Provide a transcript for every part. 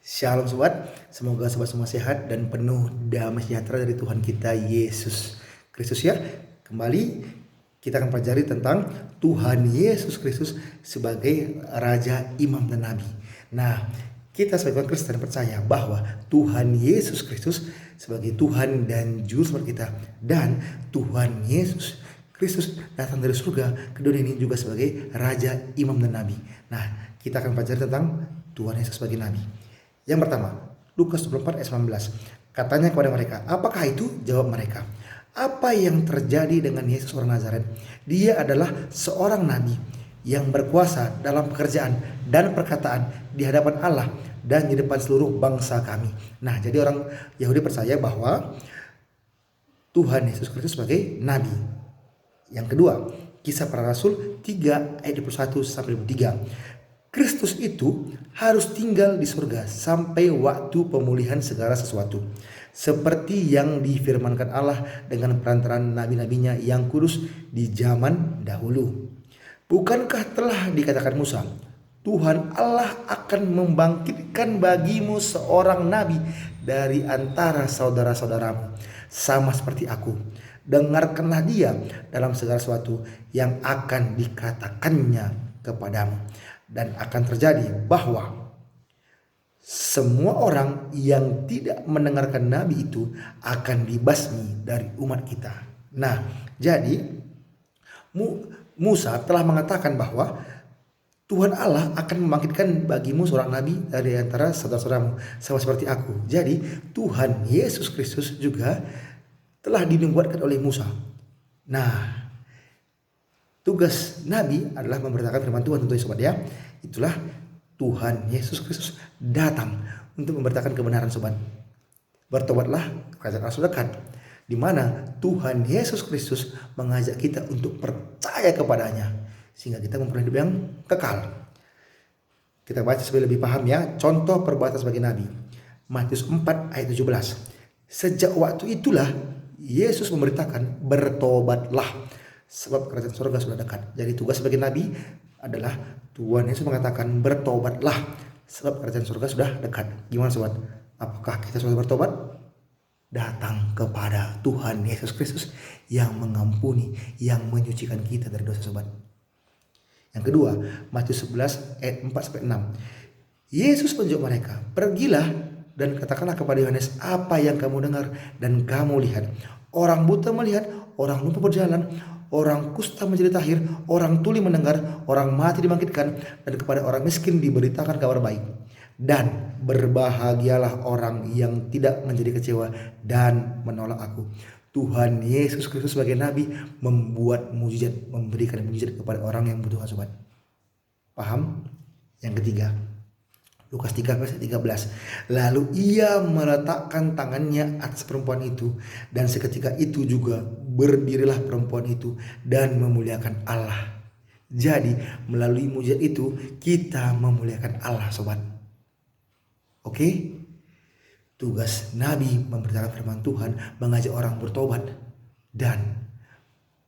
Shalom sobat, semoga sobat semua sehat dan penuh damai sejahtera dari Tuhan kita Yesus Kristus ya. Kembali kita akan pelajari tentang Tuhan Yesus Kristus sebagai Raja, Imam, dan Nabi. Nah, kita sebagai orang Kristen percaya bahwa Tuhan Yesus Kristus sebagai Tuhan dan Juru Selamat kita, dan Tuhan Yesus Kristus datang dari surga ke dunia ini juga sebagai Raja, Imam, dan Nabi. Nah, kita akan pelajari tentang Tuhan Yesus sebagai Nabi. Yang pertama, Lukas 24 ayat 19. Katanya kepada mereka, apakah itu? Jawab mereka, apa yang terjadi dengan Yesus orang Nazaret? Dia adalah seorang nabi yang berkuasa dalam pekerjaan dan perkataan di hadapan Allah dan di depan seluruh bangsa kami. Nah, jadi orang Yahudi percaya bahwa Tuhan Yesus Kristus sebagai nabi. Yang kedua, Kisah Para Rasul 3 ayat 21 sampai 23. Kristus itu harus tinggal di surga sampai waktu pemulihan segala sesuatu, seperti yang difirmankan Allah dengan perantaraan nabi-nabinya yang kudus di zaman dahulu. Bukankah telah dikatakan Musa, Tuhan Allah akan membangkitkan bagimu seorang nabi dari antara saudara-saudaramu, sama seperti aku. Dengarkanlah dia dalam segala sesuatu yang akan dikatakannya kepadamu. Dan akan terjadi bahwa semua orang yang tidak mendengarkan nabi itu akan dibasmi dari umat kita. Nah, jadi Musa telah mengatakan bahwa Tuhan Allah akan membangkitkan bagimu seorang nabi dari antara saudara-saudaramu, sama seperti aku. Jadi Tuhan Yesus Kristus juga telah dinubuatkan oleh Musa. Nah, tugas nabi adalah memberitakan firman Tuhan, tentunya sobat ya. Itulah Tuhan Yesus Kristus datang untuk memberitakan kebenaran sobat. Bertobatlah, kerajaan Allah sudah dekat. Di mana Tuhan Yesus Kristus mengajak kita untuk percaya kepadanya sehingga kita memperoleh hidup yang kekal. Kita baca supaya lebih paham ya. Contoh perbuatan sebagai nabi. Matius 4 ayat 17. Sejak waktu itulah Yesus memberitakan, bertobatlah sebab kerajaan surga sudah dekat. Jadi tugas sebagai nabi adalah Tuhan Yesus mengatakan, bertobatlah sebab kerajaan surga sudah dekat. Gimana sobat? Apakah kita sudah bertobat? Datang kepada Tuhan Yesus Kristus yang mengampuni, yang menyucikan kita dari dosa sobat. Yang kedua, Matius 11 ayat 4 sampai 6. Yesus menjawab mereka, pergilah dan katakanlah kepada Yohanes apa yang kamu dengar dan kamu lihat. Orang buta melihat, orang lumpuh berjalan, orang kusta menjadi tahir, orang tuli mendengar, orang mati dibangkitkan, dan kepada orang miskin diberitakan kabar baik. Dan berbahagialah orang yang tidak menjadi kecewa dan menolak aku. Tuhan Yesus Kristus sebagai nabi membuat mujizat, memberikan mujizat kepada orang yang membutuhkan sobat. Paham? Yang ketiga, Lukas 3 ayat 13. Lalu ia meletakkan tangannya atas perempuan itu, dan seketika itu juga berdirilah perempuan itu dan memuliakan Allah. Jadi melalui mujizat itu kita memuliakan Allah sobat. Oke? Tugas nabi memberitakan firman Tuhan, mengajak orang bertobat dan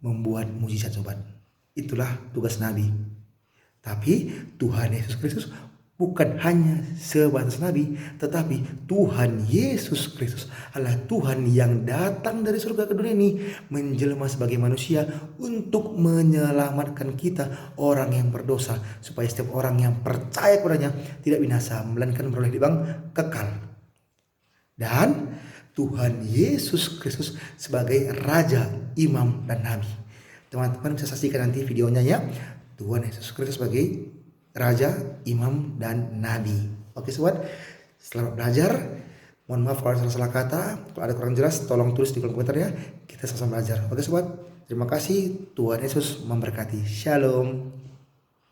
membuat mujizat sobat. Itulah tugas nabi. Tapi Tuhan Yesus Kristus bukan hanya sebatas nabi, tetapi Tuhan Yesus Kristus adalah Tuhan yang datang dari surga ke dunia ini, menjelma sebagai manusia untuk menyelamatkan kita orang yang berdosa, supaya setiap orang yang percaya kepadanya tidak binasa, melainkan memperoleh hidup yang kekal. Dan Tuhan Yesus Kristus sebagai Raja, Imam, dan Nabi. Teman-teman bisa saksikan nanti videonya ya. Tuhan Yesus Kristus sebagai Raja, Imam, dan Nabi. Oke sobat, selamat belajar. Mohon maaf kalau ada salah kata, kalau ada kurang jelas tolong tulis di kolom komentar ya. Kita sama-sama belajar. Oke sobat, terima kasih. Tuhan Yesus memberkati. Shalom.